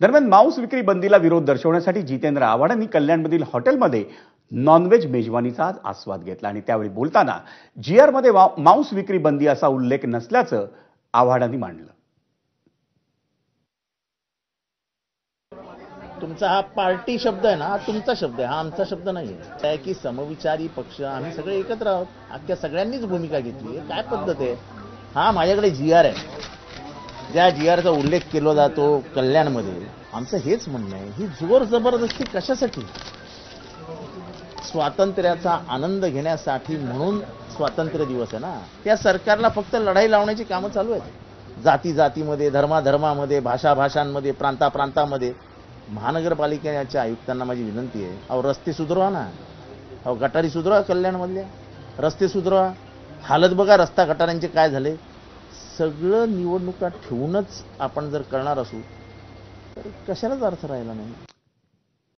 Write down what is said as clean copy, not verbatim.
दरम्यान मांस विक्री बंदीला विरोध दर्शवण्यासाठी जितेंद्र आव्हाडांनी कल्याणमधील हॉटेलमध्ये नॉनव्हेज मेजवानीचा आस्वाद घेतला आणि त्यावेळी बोलताना जीआरमध्ये मांस विक्री बंदी असा उल्लेख नसल्याचं आव्हाडांनी मांडलं. तुमचा हा पार्टी शब्द आहे ना, हा तुमचा शब्द आहे, हा आमचा शब्द नाही आहे की समविचारी पक्ष आम्ही सगळे एकत्र आहोत. अख्ख्या सगळ्यांनीच भूमिका घेतली आहे. काय पद्धत आहे? हा माझ्याकडे जीआर आहे, ज्या जीआरचा उल्लेख केला जातो कल्याणमध्ये. आमचं हेच म्हणणं आहे, ही जोर जबरदस्ती कशासाठी? स्वातंत्र्याचा आनंद घेण्यासाठी म्हणून स्वातंत्र्य दिवस आहे ना. त्या सरकारला फक्त लढाई लावण्याची कामं चालू आहेत. जाती जातीमध्ये, धर्माधर्मामध्ये, भाषा भाषांमध्ये, प्रांतामध्ये. महानगरपालिकेच्या आयुक्तांना माझी विनंती आहे, अहो रस्ते सुधारवा ना, अहो गटारी सुधारवा, कल्याणमधल्या रस्ते सुधारवा. हालत बघा रस्ता गटारांचे काय झाले. सगळं निवडणुका ठेवूनच आपण जर करणार असू तर कशालाच अर्थ राहिला नाही.